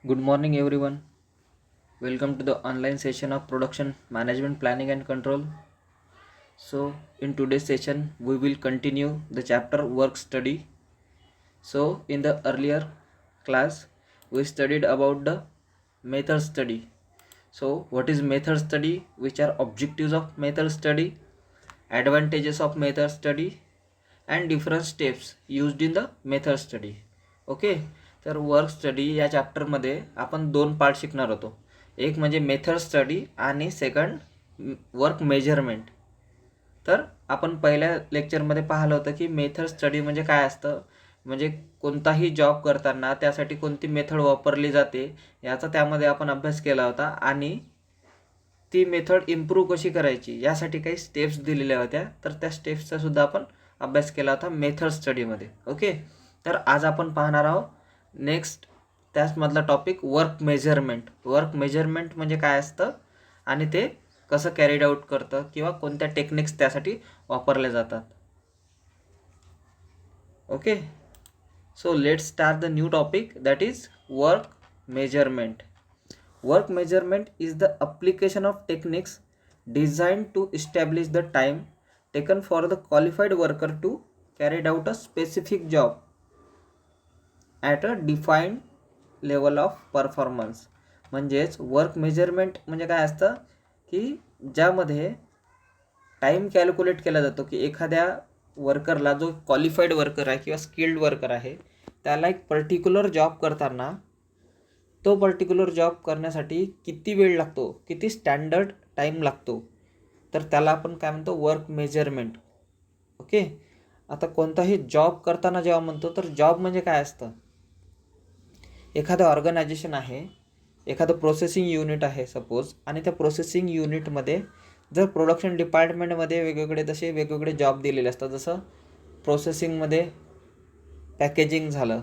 Good morning, everyone. Welcome to the online session of Production Management Planning and Control. So, in today's session, we will continue the chapter Work Study. So, in the earlier class, we studied about the method study. So, what is method study? Which are objectives of method study, advantages of method study, and different steps used in the method study. Okay. तर work study या चॅप्टरमध्ये आपण दोन part शिकणार होतो. एक म्हणजे method study आणि second work measurement. तर आपण पहिल्या लेक्चरमध्ये पाहिलं होतं की मेथड स्टडी म्हणजे काय असतं, म्हणजे कोणताही जॉब करताना त्यासाठी कोणती मेथड वापरली जाते याचा त्यामध्ये आपण अभ्यास केला होता आणि ती मेथड इम्प्रूव्ह कशी करायची यासाठी काही स्टेप्स दिलेल्या होत्या. तर त्या स्टेप्सचा सुद्धा आपण अभ्यास केला होता मेथड स्टडीमध्ये. ओके. तर आज आपण पाहणार आहोत नेक्स्ट त्याचमधला topic work measurement. Work measurement म्हणजे काय असतं आणि ते कसं कॅरीड आउट करतं किंवा कोणत्या टेक्निक्स त्यासाठी वापरल्या जातात. Okay. So let's start the new topic that is work measurement. Work measurement is the application of techniques designed to establish the time taken for the qualified worker to carry out a specific job at a defined level of performance. म्हणजेच work measurement म्हणजे काय असतं की ज्यामध्ये time calculate केला जातो की एखाद्या वर्करला, जो क्वालिफाईड वर्कर आहे किंवा स्किल्ड वर्कर आहे, त्याला एक पर्टिक्युलर जॉब करताना तो पर्टिक्युलर जॉब करण्यासाठी किती वेळ लागतो, किती स्टँडर्ड टाईम लागतो, तर त्याला आपण काय म्हणतो, वर्क मेजरमेंट. ओके. आता कोणताही जॉब करताना जेव्हा म्हणतो तर जॉब म्हणजे काय असतं, एखादं ऑर्गनायझेशन आहे, एखादं प्रोसेसिंग युनिट आहे सपोज, आणि त्या प्रोसेसिंग युनिटमध्ये जर प्रोडक्शन डिपार्टमेंटमध्ये वेगवेगळे जॉब दिलेले असतात. जसं प्रोसेसिंगमध्ये पॅकेजिंग झालं,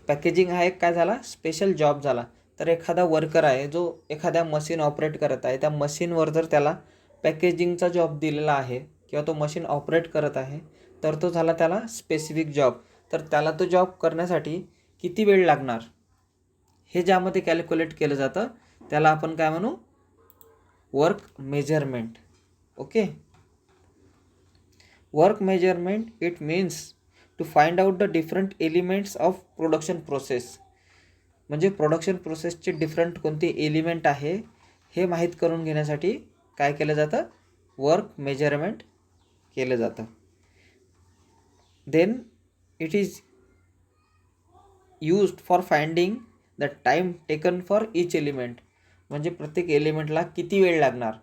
पॅकेजिंग हा एक काय झाला, स्पेशल जॉब झाला. तर एखादा वर्कर आहे जो एखाद्या मशीन ऑपरेट करत आहे, त्या मशीनवर जर त्याला पॅकेजिंगचा जॉब दिलेला आहे किंवा तो मशीन ऑपरेट करत आहे, तर तो झाला त्याला स्पेसिफिक जॉब. तर त्याला तो जॉब करण्यासाठी किती वेळ लागणार हे ज्यामध्ये कॅल्क्युलेट केलं जातं त्याला आपण काय म्हणू, work measurement. Okay. Work measurement it means to find out the different elements of production process. म्हणजे प्रोडक्शन प्रोसेसचे डिफरंट कोणते एलिमेंट आहे हे माहीत करून घेण्यासाठी काय केलं जातं, वर्क मेजरमेंट केलं जातं. Then it is used for finding the time taken for each element. म्हणजे प्रत्येक एलिमेंटला किती वेळ लागणार,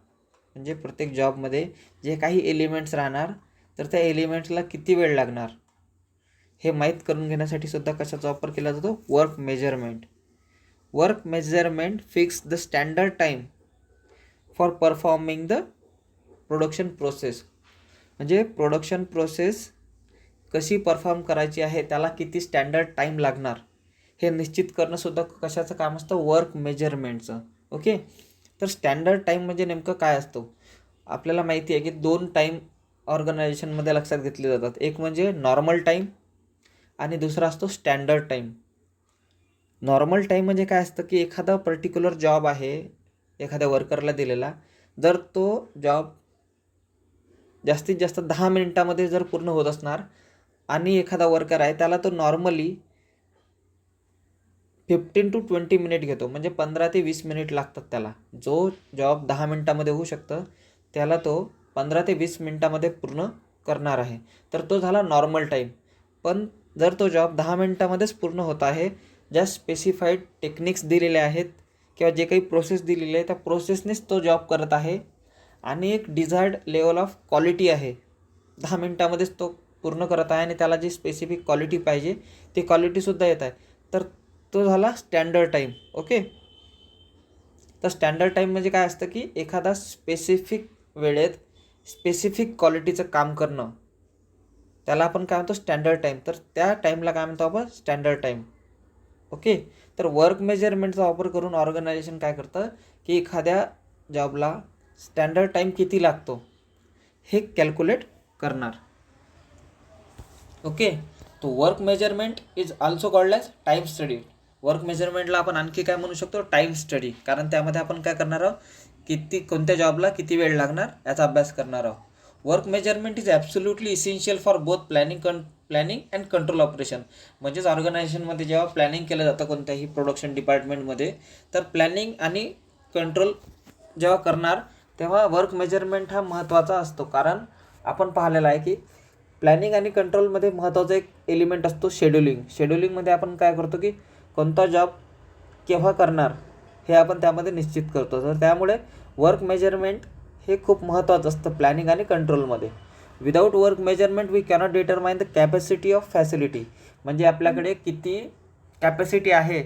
म्हणजे प्रत्येक जॉबमध्ये जे काही एलिमेंट्स राहणार तर त्या एलिमेंट्सला किती वेळ लागणार हे माहीत करून घेण्यासाठी सुद्धा कशाचा वापर केला जातो, work measurement. Work measurement fix the standard time for performing the production process. म्हणजे प्रोडक्शन प्रोसेस कशी परफॉर्म करायची आहे, त्याला किती स्टँडर्ड टाईम लागणार हे निश्चित करणंसुद्धा कशाचं काम असतं, वर्क मेजरमेंटचं. ओके. तर स्टँडर्ड टाईम म्हणजे नेमकं काय असतो, आपल्याला माहिती आहे की दोन टाईम ऑर्गनायझेशनमध्ये लक्षात घेतले जातात. एक म्हणजे नॉर्मल टाईम आणि दुसरा असतो स्टँडर्ड टाईम. नॉर्मल टाईम म्हणजे काय असतं की एखादा पर्टिक्युलर जॉब आहे एखाद्या वर्करला दिलेला, जर तो जॉब जास्तीत जास्त 10 मिनिटामध्ये जर पूर्ण होत असणार आणि एखादा वर्कर आहे त्याला तो नॉर्मली 15 to 20 मिनिट घेतो, म्हणजे 15 ते 20 मिनिट लागतात त्याला. जो जॉब 10 मिनिटामध्ये होऊ शकतं त्याला तो 15 ते 20 मिनिटामध्ये पूर्ण करणार आहे, तर तो झाला नॉर्मल टाईम. पण जर तो जॉब 10 मिनिटामध्येच पूर्ण होत आहे, ज्या स्पेसिफाईड टेक्निक्स दिलेल्या आहेत किंवा जे काही प्रोसेस दिलेली आहे त्या प्रोसेसनेच तो जॉब करत आहे आणि एक डिझायर्ड लेवल ऑफ क्वालिटी आहे, 10 मिनिटामध्येच तो पूर्ण करत आहे आणि त्याला जी स्पेसिफिक क्वालिटी पाहिजे ती क्वालिटीसुद्धा येत आहे, तर तो झाला स्टँडर्ड टाईम. ओके. तर स्टँडर्ड टाईम म्हणजे काय असतं की एखादा स्पेसिफिक वेळेत स्पेसिफिक क्वालिटीचं काम करणं, त्याला आपण काय म्हणतो, स्टँडर्ड टाईम. तर त्या टाईमला काय म्हणतो आपण, स्टँडर्ड टाईम. ओके. तर वर्क मेजरमेंटचा वापर करून ऑर्गनायझेशन काय करतं की एखाद्या जॉबला स्टँडर्ड टाईम किती लागतो हे कॅल्क्युलेट करणार. ओके. तो work measurement is also called as time study. Work मेजरमेंटला आपण आणखी काय म्हणू शकतो, टाईम स्टडी, कारण त्यामध्ये आपण काय करणार आहोत, कोणत्या जॉबला किती वेळ लागणार याचा अभ्यास करणार आहोत. Work measurement is absolutely essential for both planning and control operation. म्हणजेच ऑर्गनायझेशनमध्ये जेव्हा प्लॅनिंग केलं जातं कोणत्याही प्रोडक्शन डिपार्टमेंटमध्ये, तर प्लॅनिंग आणि कंट्रोल जेव्हा करणार तेव्हा वर्क मेजरमेंट हा महत्त्वाचा असतो. कारण आपण पाहिलेलं आहे की प्लॅनिंग आणि कंट्रोलमध्ये महत्त्वाचा एक एलिमेंट असतो शेड्युलिंग. शेड्युलिंगमध्ये आपण काय करतो की कोणता जॉब केव्हा करणार हे आपण त्यामध्ये निश्चित करतो. तर त्यामुळे वर्क मेजरमेंट हे खूप महत्त्वाचं असतं प्लॅनिंग आणि कंट्रोलमध्ये. Without work measurement we cannot determine the capacity of facility. म्हणजे आपल्याकडे किती कॅपॅसिटी आहे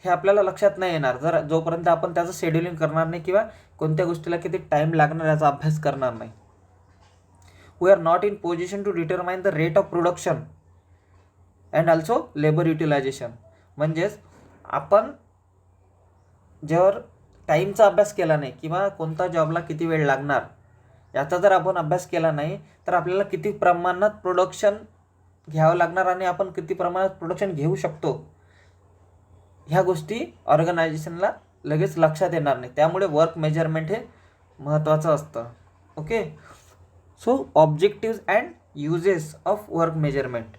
हे आपल्याला लक्षात नाही येणार जोपर्यंत आपण त्याचं शेड्युलिंग करणार नाही किंवा कोणत्या गोष्टीला किती टाईम लागणार याचा अभ्यास करणार नाही. We are not in position to determine the rate of production and also labour utilisation. म्हणजेच आपण जेव्हा टाईमचा अभ्यास केला नाही किंवा कोणता जॉबला किती वेळ लागणार याचा जर आपण अभ्यास केला नाही तर आपल्याला किती प्रमाणात प्रोडक्शन घ्यावं लागणार आणि आपण किती प्रमाणात प्रोडक्शन घेऊ शकतो ह्या गोष्टी ऑर्गनायझेशनला लगेच लक्षात येणार नाही. त्यामुळे वर्क मेजरमेंट हे महत्त्वाचं असतं. Okay, so objectives and uses of work measurement.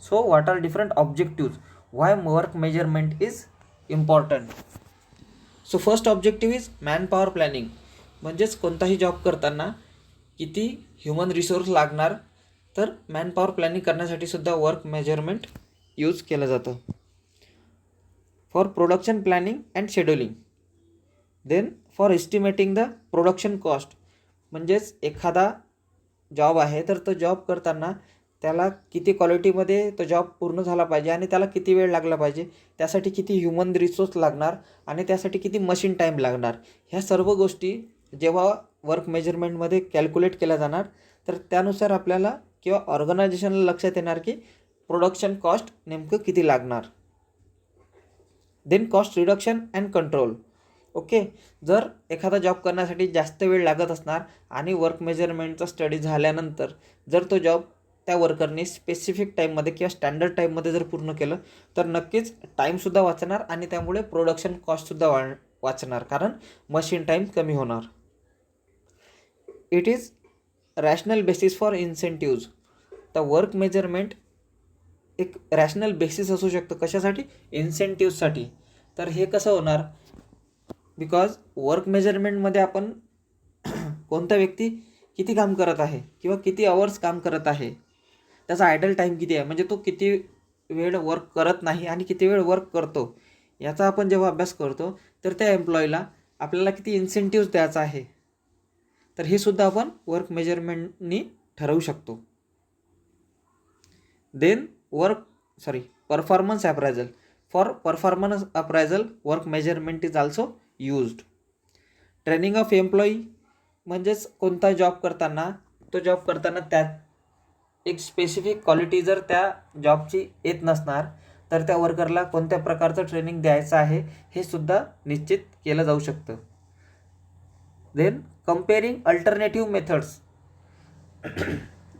So what are different objectives, why work measurement is important. So first objective is manpower planning. म्हणजेच कोणताही जॉब करताना किती ह्युमन रिसोर्स लागणार, तर मॅन पॉवर प्लॅनिंग करण्यासाठी सुद्धा work measurement use केलं जातं. For production planning and scheduling. Then for estimating the production cost. म्हणजेच एखादा जॉब आहे तर तो जॉब करताना त्याला किती क्वालिटीमध्ये तो जॉब पूर्ण झाला पाहिजे आणि त्याला किती वेळ लागला पाहिजे, त्यासाठी किती ह्युमन रिसोर्स लागणार आणि त्यासाठी किती मशीन टाईम लागणार, ह्या सर्व गोष्टी जेव्हा वर्क मेजरमेंटमध्ये कॅल्क्युलेट केल्या जाणार तर त्यानुसार आपल्याला किंवा ऑर्गनायझेशनला लक्षात येणार की प्रोडक्शन कॉस्ट नेमकं किती लागणार. Then cost reduction and control. Okay, जर एखादा जॉब करण्यासाठी जास्त वेळ लागत असणार आणि वर्क मेजरमेंटचा स्टडी झाल्यानंतर जर तो जॉब त्या वर्करने स्पेसिफिक टाईममध्ये किंवा स्टँडर्ड टाईममध्ये जर पूर्ण केलं तर नक्कीच टाईमसुद्धा वाचणार आणि त्यामुळे प्रोडक्शन कॉस्टसुद्धा वाचणार, कारण मशीन टाईम कमी होणार. It is rational basis for incentives. तर वर्क मेजरमेंट एक रॅशनल बेसिस असू शकतं कशासाठी, इन्सेंटिव्हसाठी. तर हे कसं होणार, बिकॉज वर्क मेजरमेंटमध्ये आपण कोणता व्यक्ती किती काम करत आहे किंवा किती आवर्स काम करत आहे, त्याचा आयडल टाईम किती आहे, म्हणजे तो किती वेळ वर्क करत नाही आणि किती वेळ वर्क करतो, याचा आपण जेव्हा अभ्यास करतो तर त्या एम्प्लॉईला आपल्याला किती इन्सेंटिव्ज द्यायचा आहे, तर हे सुद्धा आपण वर्क मेजरमेंटनी ठरवू शकतो. Then performance appraisal. For performance appraisal work measurement is also used. Training of employee. म्हणजेच कोणता जॉब करताना त्यात एक स्पेसिफिक क्वालिटी जर त्या जॉबची येत नसणार तर त्या वर्करला कोणत्या प्रकारचं ट्रेनिंग द्यायचं आहे हे सुद्धा निश्चित केलं जाऊ शकतं. Then comparing alternative methods.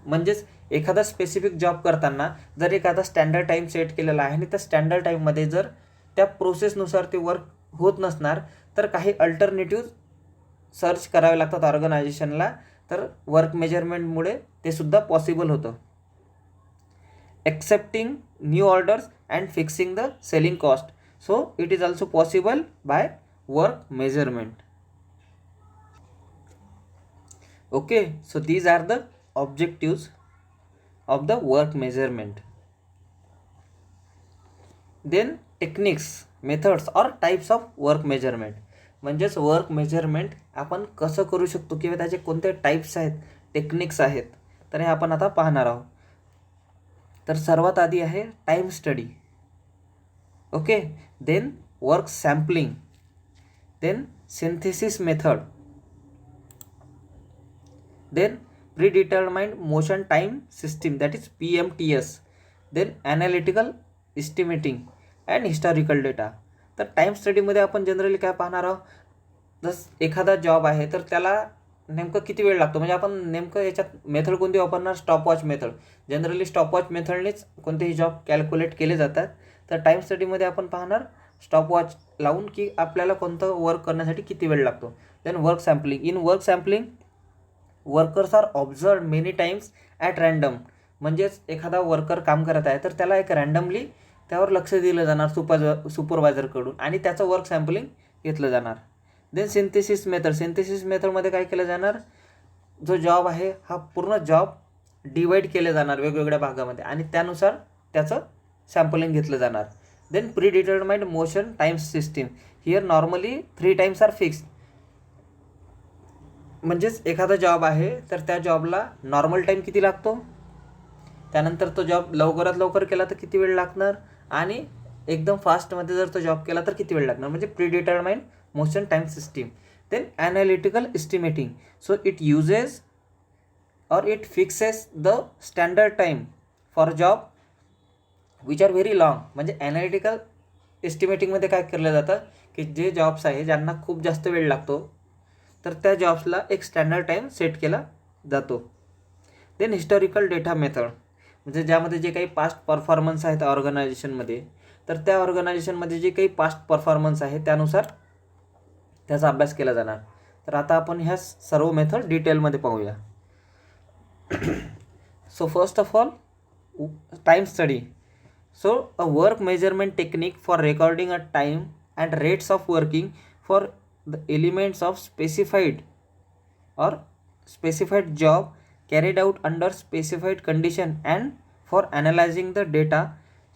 म्हणजेच एखादा स्पेसिफिक जॉब करताना जर एखादा स्टँडर्ड टाईम सेट केलेला आहे आणि त्या स्टँडर्ड टाईममध्ये जर त्या प्रोसेसनुसार ते वर्क होत नसणार तर काही अल्टरनेटिव्ह सर्च करावे लागतात ऑर्गनायझेशनला, तर वर्क मेजरमेंटमुळे ते सुद्धा पॉसिबल होतं. Accepting new orders and fixing the selling cost. So it is also possible by work measurement. Okay, so these are the objectives of the work measurement. Then techniques, methods or types of work measurement. म्हणजेच work measurement आपण कसं करू शकतो किंवा त्याचे कोणते types आहेत, techniques आहेत, तर हे आपण आता पाहणार आहोत. तर सर्वात आधी आहे time study. Okay, then work sampling, then synthesis method, then predetermined motion time system, that is PMTS, then analytical estimating and historical data. तर टाईम स्टडीमध्ये आपण जनरली काय पाहणार आहोत, जसं एखादा जॉब आहे तर त्याला नेमकं किती वेळ लागतो, म्हणजे आपण नेमकं याच्यात मेथड कोणती वापरणार, स्टॉपवॉच मेथड. जनरली स्टॉपवॉच मेथडनेच कोणतेही जॉब कॅल्क्युलेट केले जातात. तर टाईम स्टडीमध्ये आपण पाहणार स्टॉपवॉच लावून की आपल्याला कोणतं वर्क करण्यासाठी किती वेळ लागतो. Then work sampling. In work sampling workers are observe many times at random. म्हणजेच एखादा वर्कर काम करत आहे तर त्याला एक रँडमली त्यावर लक्ष दिलं जाणार सुपरवायझरकडून आणि त्याचं वर्क सॅम्पलिंग घेतलं जाणार. Then synthesis method. सिंथेसिस मेथडमध्ये काय केलं जाणार, जो जॉब आहे हा पूर्ण जॉब डिवाईड केले जाणार वेगवेगळ्या भागामध्ये आणि त्यानुसार त्याचं सॅम्पलिंग घेतलं जाणार. Then predetermined motion time system. Here normally 3 times are fixed. म्हणजेच एखादा जॉब आहे तर त्या जॉबला नॉर्मल टाईम किती लागतो, त्यानंतर तो जॉब लवकरात लवकर केला तर किती वेळ लागणार आणि एकदम फास्टमध्ये जर तो जॉब केला तर किती वेळ लागणार, म्हणजे predetermined motion time system. Then analytical estimating. So it uses or it fixes the standard time for job which are very long. म्हणजे ॲनालिटिकल एस्टिमेटिंगमध्ये काय केलं जातं की जे जॉब्स आहे ज्यांना खूप जास्त वेळ लागतो तर त्या जॉब्सला एक स्टँडर्ड टाईम सेट केला जातो. Then historical data method. म्हणजे ज्यामध्ये जे काही पास्ट परफॉर्मन्स आहेत ऑर्गनायझेशनमध्ये तर त्या ऑर्गनायझेशनमध्ये जे काही पास्ट परफॉर्मन्स आहे त्यानुसार त्याचा अभ्यास केला जाणार. तर आता आपण ह्या सर्व मेथड डिटेलमध्ये पाहूया. So first of all, time study. So a work measurement technique for recording a time and rates of working for the elements of specified job carried out under specified condition and for analyzing the data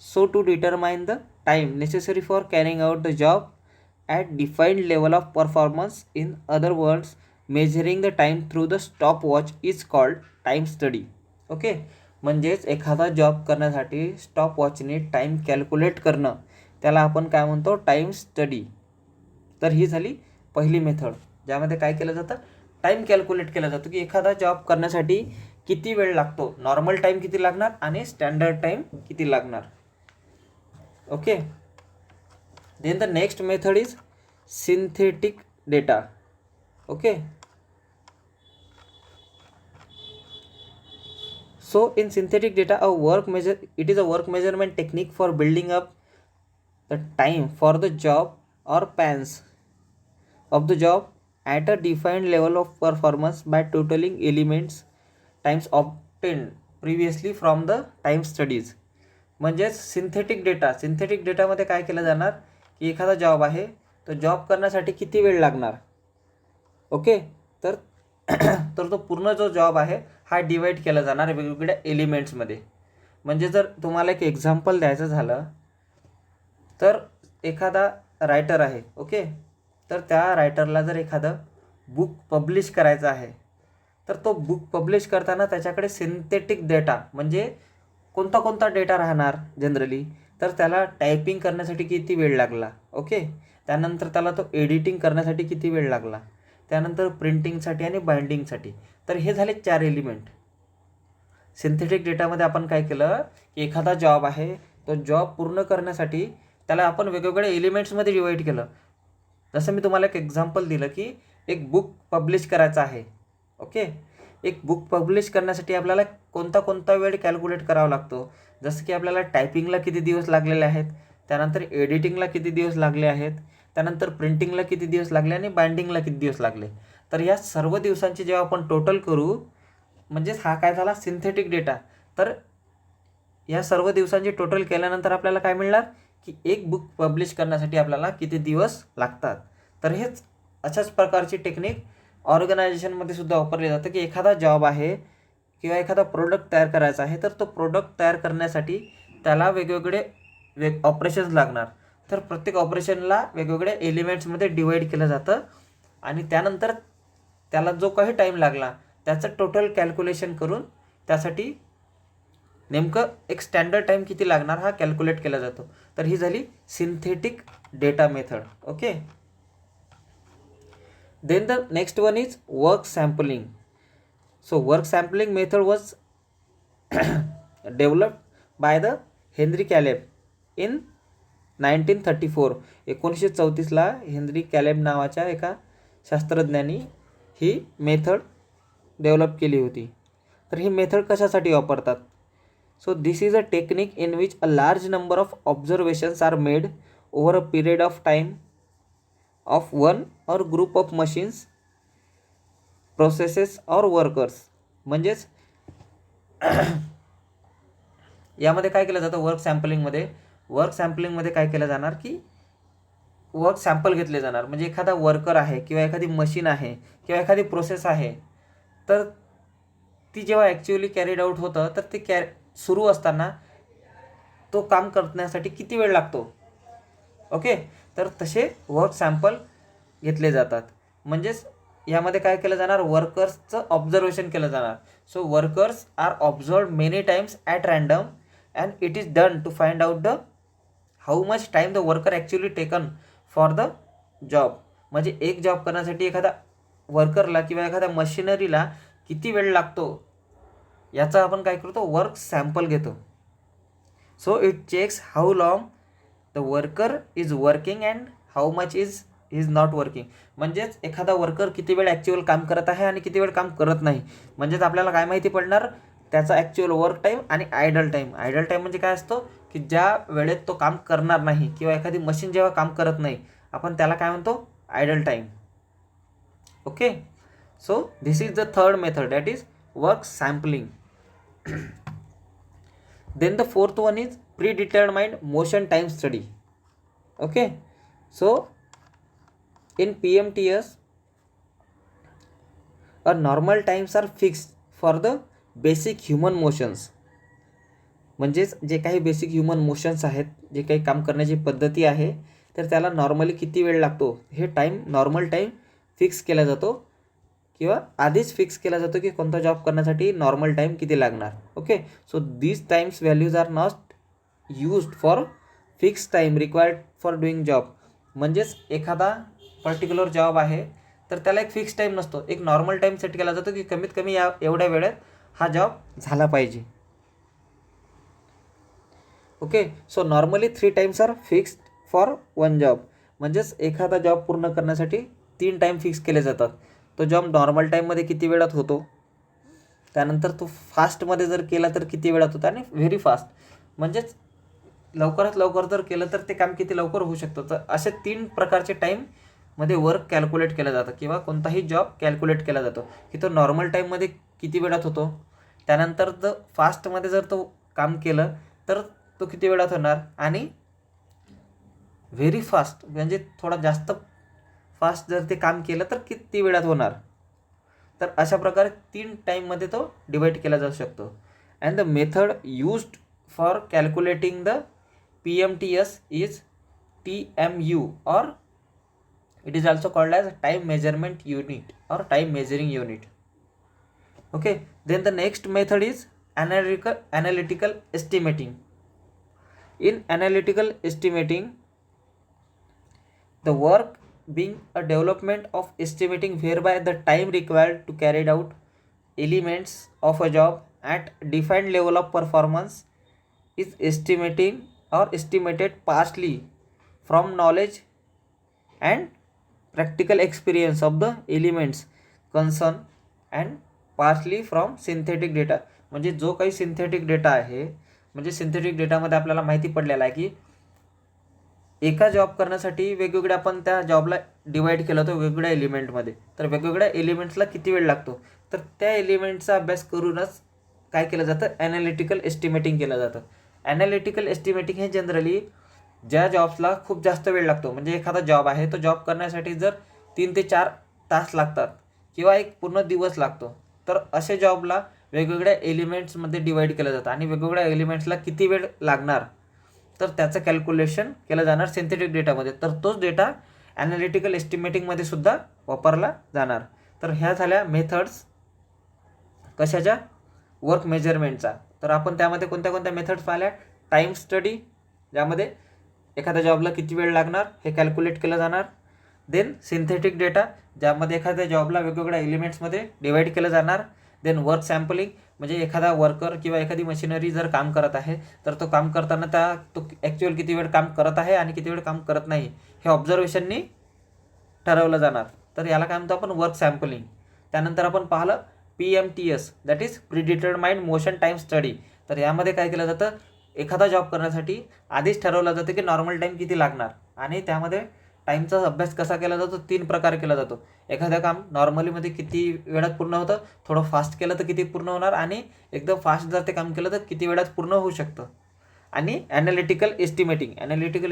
so to determine the time necessary for carrying out the job at defined level of performance. In other words, measuring the time through the stopwatch is called time study. Okay, म्हणजेच एखादा job करण्यासाठी स्टॉपवॉचने time calculate करणं त्याला आपण काय म्हणतो, time study. तर ही झाली पहिली मेथड ज्यामध्ये काय केलं जातं, टाईम कॅल्क्युलेट केला जातो की एखादा जॉब करण्यासाठी किती वेळ लागतो, नॉर्मल टाईम किती लागणार आणि स्टँडर्ड टाईम किती लागणार. Okay. Then the next method is synthetic data. Okay. So in synthetic data, it is a work measurement technique for building up the time for the job or spans of the job at a defined level of performance by totaling elements times obtained previously from the time studies. म्हणजेच synthetic डेटामध्ये काय केलं जाणार की एखादा job आहे तो job करण्यासाठी किती वेळ लागणार. ओके. तर तो पूर्ण जो जॉब आहे हा डिवाईड केला जाणार वेगवेगळ्या एलिमेंट्समध्ये. म्हणजे जर तुम्हाला एक एक्झाम्पल द्यायचं झालं तर एखादा रायटर आहे. ओके. तर त्या रायटरला जर एखादं बुक पब्लिश करायचं आहे तर तो बुक पब्लिश करताना त्याच्याकडे सिंथेटिक डेटा म्हणजे कोणता डेटा राहणार जनरली, तर त्याला टायपिंग करण्यासाठी किती वेळ लागला. ओके. त्यानंतर त्याला तो एडिटिंग करण्यासाठी किती वेळ लागला, त्यानंतर प्रिंटिंगसाठी आणि बाइंडिंगसाठी. तर हे झाले 4 एलिमेंट. सिंथेटिक डेटामध्ये आपण काय केलं की एखादा जॉब आहे तो जॉब पूर्ण करण्यासाठी त्याला आपण वेगवेगळ्या एलिमेंट्समध्ये डिवाईड केलं. जसं मी तुम्हाला एक एक्झाम्पल दिलं की एक बुक पब्लिश करायचं आहे. ओके. एक बुक पब्लिश करण्यासाठी आपल्याला कोणता वेळ कॅल्क्युलेट करावा लागतो. जसं की आपल्याला टायपिंगला किती दिवस लागलेले आहेत, त्यानंतर एडिटिंगला किती दिवस लागले आहेत, त्यानंतर प्रिंटिंगला किती दिवस लागले आणि बाइंडिंगला किती दिवस लागले. तर या सर्व दिवसांची जेव्हा आपण टोटल करू म्हणजेच हा काय झाला सिंथेटिक डेटा. तर या सर्व दिवसांची टोटल केल्यानंतर आपल्याला काय मिळणार की एक बुक पब्लिश करण्यासाठी आपल्याला किती दिवस लागतात. तर हेच अशाच प्रकारची टेक्निक ऑर्गनायझेशनमध्ये सुद्धा वापरली जातं की एखादा जॉब आहे किंवा एखादा प्रोडक्ट तयार करायचा आहे तर तो प्रोडक्ट तयार करण्यासाठी त्याला वेगवेगळे ऑपरेशन्स लागणार. तर प्रत्येक ऑपरेशनला वेगवेगळ्या एलिमेंट्समध्ये डिवाईड केलं जातं आणि त्यानंतर त्याला जो काही टाईम लागला त्याचं टोटल कॅल्क्युलेशन करून त्यासाठी नेमकं एक स्टँडर्ड टाईम किती लागणार हा कॅल्क्युलेट केला जातो. तर ही झाली synthetic data method. Okay. Then the next one is work sampling. So work sampling method was developed by the Henry Caleb in 1934. 1934ला हेनरी कॅलेब नावाच्या एका शास्त्रज्ञांनी ही मेथड डेव्हलप केली होती. तर ही मेथड कशासाठी वापरतात So this is a technique in which a large number of observations are made over a period of time of one or group of machines, processes or workers. म्हणजेच यामध्ये काय केलं जातं, वर्क सॅम्पलिंगमध्ये काय केलं जाणार की वर्क सॅम्पल घेतले जाणार. म्हणजे एखादा वर्कर आहे किंवा एखादी मशीन आहे किंवा एखादी प्रोसेस आहे, तर ती जेव्हा ॲक्च्युअली कॅरीड आउट होतं तर ते सुरू असताना तो काम करण्यासाठी किती वेळ लागतो. ओके, तर तसे वर्क सॅम्पल घेतले जातात. म्हणजेच यामध्ये काय केलं जाणार, वर्कर्सचं ऑब्झर्वेशन केलं जाणार. So workers are observed many times at random and it is done to find out the how much time the worker actually taken for the job. म्हणजे एक जॉब करण्यासाठी एखादा वर्करला किंवा एखाद्या मशिनरीला किती वेळ लागतो याचा आपण काय करतो, वर्क सॅम्पल घेतो. So it checks how long the worker is working and how much is not working. म्हणजेच एखादा वर्कर किती वेळ ॲक्च्युअल काम करत आहे आणि किती वेळ काम करत नाही. म्हणजेच आपल्याला काय माहिती पडणार, त्याचा ॲक्च्युअल वर्क टाईम आणि आयडल टाईम. आयडल टाईम म्हणजे काय असतो की ज्या वेळेत तो काम करणार नाही किंवा एखादी मशीन जेव्हा काम करत नाही, आपण त्याला काय म्हणतो, idle time. Okay, so this is the third method, that is work sampling. Then the fourth one is predetermined motion time study. Okay, so in PMTS a normal times are fixed for the basic human motions. म्हणजेच जे काही basic human motions आहेत, जे काही काम करण्याची पद्धती आहे, तर त्याला नॉर्मली किती वेळ लागतो हे नॉर्मल टाईम फिक्स केला जातो किंवा आधीच फिक्स केला जातो की कोणता जॉब करण्यासाठी नॉर्मल टाईम किती लागणार. Okay, so these times values are not used for fix time required for doing job. म्हणजेच एखादा पर्टिक्युलर जॉब आहे तर त्याला एक फिक्स टाईम नसतो, एक नॉर्मल टाईम सेट केला जातो की कमीत कमी एवढ्या वेळेत हा जॉब झाला पाहिजे. Okay, so normally 3 times are fixed for one job. म्हणजेच एखादा जॉब पूर्ण करण्यासाठी 3 टाईम फिक्स केले जातात. तो जॉब नॉर्मल टाईममध्ये किती वेळात होतो, त्यानंतर तो फास्टमध्ये जर केला तर किती वेळात होतो, आणि व्हेरी फास्ट म्हणजेच लवकरात लवकर जर केलं तर ते काम किती लवकर होऊ शकतं. तर असे 3 प्रकारचे टाईममध्ये वर्क कॅल्क्युलेट केलं जातं किंवा कोणताही जॉब कॅल्क्युलेट केला जातो की तो नॉर्मल टाईममध्ये किती वेळात होतो, त्यानंतर जर फास्टमध्ये जर तो काम केलं तर तो किती वेळात होणार, आणि व्हेरी फास्ट म्हणजे थोडा जास्त फास्ट जर ते काम केलं तर किती वेळात होणार. तर अशा प्रकारे 3 टाईममध्ये तो डिवाइड केला जाऊ शकतो. And the method used for calculating the PMTS is TMU, or it is also called as time measurement unit or time measuring unit. Okay, then the next method is analytical estimating. In analytical estimating, the work being a development of estimating whereby the time required to carry out elements of a job at defined level of performance is estimated partially from knowledge and practical experience of the elements concerned and partially from synthetic data. म्हणजे जो काही synthetic data आहे, म्हणजे synthetic डेटामध्ये आपल्याला माहिती पडलेला आहे की एका जॉब करण्यासाठी वेगवेगळ्या आपण त्या जॉबला डिवाईड केलं होतं वेगवेगळ्या एलिमेंटमध्ये. तर वेगवेगळ्या एलिमेंट्सला किती वेळ लागतो, तर त्या एलिमेंटचा अभ्यास करूनच काय केलं जातं, ॲनालिटिकल एस्टिमेटिंग केलं जातं. ॲनालिटिकल एस्टिमेटिंग हे जनरली ज्या जॉब्सला खूप जास्त वेळ लागतो, म्हणजे एखादा जॉब आहे तो जॉब करण्यासाठी जर 3 ते 4 तास लागतात किंवा एक पूर्ण दिवस लागतो, तर अशा जॉबला वेगवेगळ्या एलिमेंट्समध्ये डिवाईड केलं जातं आणि वेगवेगळ्या एलिमेंट्सला किती वेळ लागणार तर त्याचं कॅल्क्युलेशन केलं जाणार सिंथेटिक डेटामध्ये. तर तोच डेटा ॲनालिटिकल एस्टिमेटिंगमध्ये सुद्धा वापरला जाणार. तर ह्या झाल्या मेथड्स कशाच्या, वर्क मेजरमेंटचा. तर आपण त्यामध्ये कोणत्या कोणत्या मेथड्स पाहिल्या, टाईम स्टडी ज्यामध्ये एखाद्या जॉबला किती वेळ लागणार हे कॅल्क्युलेट केलं जाणार. देन सिंथेटिक डेटा ज्यामध्ये एखाद्या जॉबला वेगवेगळ्या एलिमेंट्समध्ये डिवाईड केलं जाणार. देन वर्क सॅम्पलिंग म्हणजे एखादा वर्कर किंवा एखादी मशिनरी जर काम करत आहे तर तो काम करताना तो ॲक्च्युअल किती वेळ काम करत आहे आणि किती वेळ काम करत नाही हे ऑब्झर्वेशननी ठरवलं जाणार. तर याला काय म्हणतो आपण, वर्क सॅम्पलिंग. त्यानंतर आपण पाहिलं PMTS, that is predetermined motion time study. तर यामध्ये काय केलं जातं, एखादा जॉब करण्यासाठी आधीच ठरवलं जातं की नॉर्मल टाईम किती लागणार, आणि त्यामध्ये टाईमचा अभ्यास कसा केला जातो, 3 प्रकारे केला जातो. एखादं काम नॉर्मलीमध्ये किती वेळात पूर्ण होतं, थोडं फास्ट केलं तर किती पूर्ण होणार, आणि एकदम फास्ट जर ते काम केलं तर किती वेळात पूर्ण होऊ शकतं. आणि ॲनालिटिकल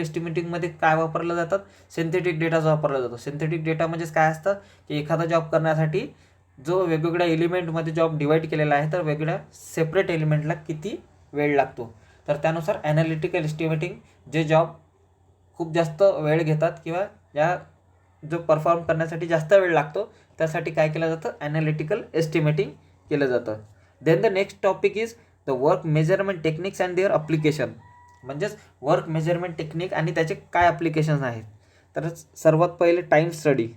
एस्टिमेटिंगमध्ये काय वापरलं जातात, सिंथेटिक डेटाचा वापरला जातो. सिंथेटिक डेटा म्हणजेच काय असतं की एखादा जॉब करण्यासाठी जो वेगवेगळ्या एलिमेंटमध्ये जॉब डिवाईड केलेला आहे, तर वेगळ्या सेपरेट एलिमेंटला किती वेळ लागतो, तर त्यानुसार ॲनालिटिकल एस्टिमेटिंग जे जॉब खूप जास्त वेळ घेतात किंवा या जो परफॉर्म करण्यासाठी जास्त वेळ लागतो, त्यासाठी काय केलं जातं, ॲनालिटिकल एस्टिमेटिंग केलं जातं. Then the next topic is the work measurement techniques and their application. म्हणजेच वर्क मेजरमेंट टेक्निक आणि त्याचे काय अप्लिकेशन्स आहेत. तर सर्वात पहिले time study.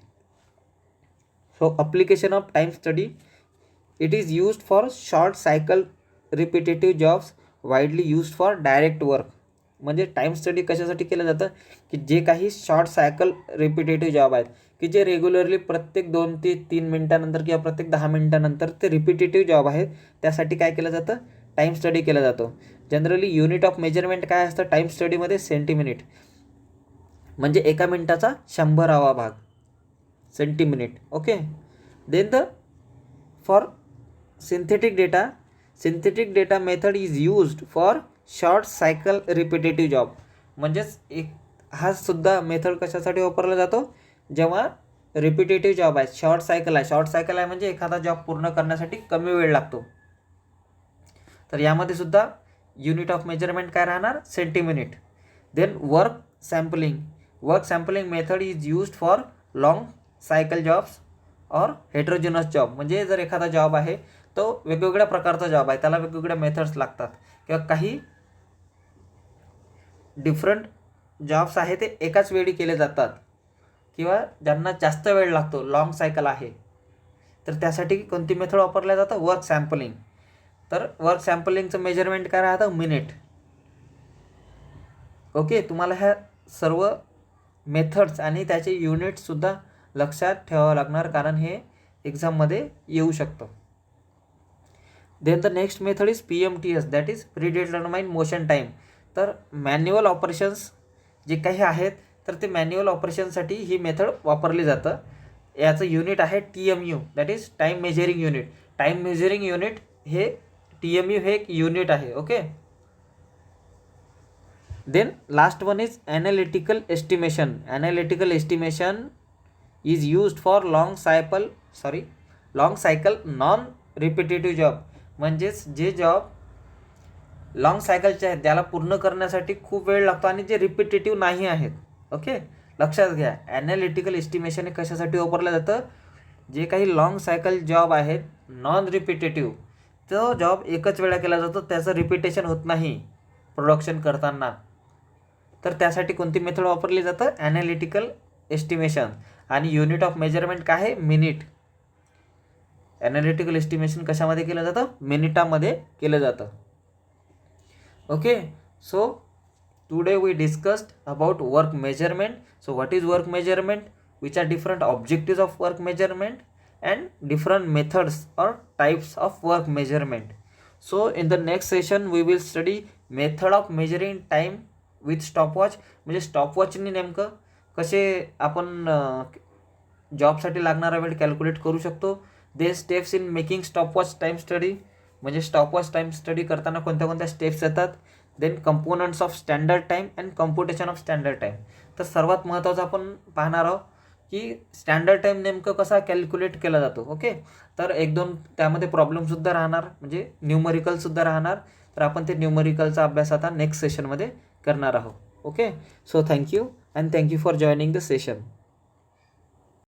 So application of time study, it is used for short cycle repetitive jobs widely used for direct work. म्हणजे time study कशासाठी केलं जातं की जे काही शॉर्ट सायकल रिपिटेटिव्ह जॉब आहेत की जे रेग्युलरली प्रत्येक 2 ते 3 मिनटानंतर किंवा प्रत्येक 10 मिनटानंतर ते रिपिटेटिव्ह जॉब आहेत, त्यासाठी काय केलं जातं, टाईम स्टडी केला जातो. जनरली युनिट ऑफ मेजरमेंट काय असतं टाईम स्टडीमध्ये, सेंटीमिनिट. म्हणजे एका मिनिटाचा 100वा भाग, centiminute. Okay. Then the for synthetic data method is used for short cycle repetitive job. म्हणजेच हा सुद्धा मेथड कशासाठी वापरला जातो, जेव्हा रिपिटेटिव्ह जॉब आहे, शॉर्ट सायकल आहे म्हणजे एखादा जॉब पूर्ण करण्यासाठी कमी वेळ लागतो. तर यामध्ये सुद्धा युनिट ऑफ मेजरमेंट काय राहणार, centiminute. Then work sampling method is used for long cycle jobs or heterogeneous job. म्हणजे जर एखादा जॉब आहे तो वेगवेगळ्या प्रकारचा जॉब आहे, त्याला वेगवेगळ्या मेथड्स लागतात, किंवा काही डिफरंट जॉब्स आहे ते एकाच वेळी केले जातात, किंवा ज्यांना जास्त वेळ लागतो, लॉंग सायकल आहे, तर त्यासाठी कोणती मेथड वापरल्या जातं, वर्क सॅम्पलिंग. तर वर्क सॅम्पलिंगचं मेजरमेंट काय राहतं, मिनिट. ओके. तुम्हाला ह्या सर्व मेथड्स आणि त्याचे युनिट्ससुद्धा लक्षात ठेवावं लागणार, कारण हे एक्झाममध्ये येऊ शकतं. Then the next method is PMTS, that is predetermined motion time. तर मॅन्युअल ऑपरेशन्स जे काही आहेत, तर ते मॅन्युअल ऑपरेशनसाठी ही मेथड वापरली जातं. याचं युनिट आहे TMU, that is time measuring unit. Time measuring unit हे TMU हे एक युनिट आहे. Okay. Then last one is analytical estimation. Is used for long cycle non repetitive job. म्हणजेच जे जॉब लॉंग सायकलचे आहेत त्याला पूर्ण करण्यासाठी खूप वेळ लागतो आणि जे रिपिटेटिव्ह नाही आहेत. ओके. लक्षात घ्या, ॲनालिटिकल एस्टिमेशन हे कशासाठी वापरलं जातं, जे काही लॉंग सायकल जॉब आहेत नॉन रिपिटेटिव्ह, तो जॉब एकच वेळा केला जातो, त्याचं रिपिटेशन होत नाही प्रोडक्शन करताना, तर त्यासाठी कोणती मेथड वापरली जातं, ॲनालिटिकल एस्टिमेशन. आणि युनिट ऑफ मेजरमेंट काय आहे, मिनिट. ॲनालिटिकल एस्टिमेशन कशामध्ये केलं जातं, मिनिटामध्ये केलं जातं. Okay. So today we discussed about work measurement. So what is work measurement, which are different objectives of work measurement, and different methods or types of work measurement. So in the next session we will study method of measuring time with stopwatch. म्हणजे स्टॉपवॉचनी नेमकं कसे आपण जॉबसाठी लागणारा वेळ calculate करू शकतो. The steps in making stopwatch time study. म्हणजे स्टॉपवॉच टाईम स्टडी करताना कोणत्या कोणत्या स्टेप्स येतात. Then components of standard time and computation of standard time. तर सर्वात महत्त्वाचं आपण पाहणार आहोत की स्टँडर्ड टाईम नेमकं कसा कॅल्क्युलेट केला जातो. ओके. तर 1-2 त्यामध्ये प्रॉब्लेमसुद्धा राहणार, म्हणजे न्यूमरिकलसुद्धा राहणार. तर आपण ते न्यूमरिकलचा अभ्यास आता नेक्स्ट सेशनमध्ये करणार आहोत. Okay. So thank you and thank you for joining the session.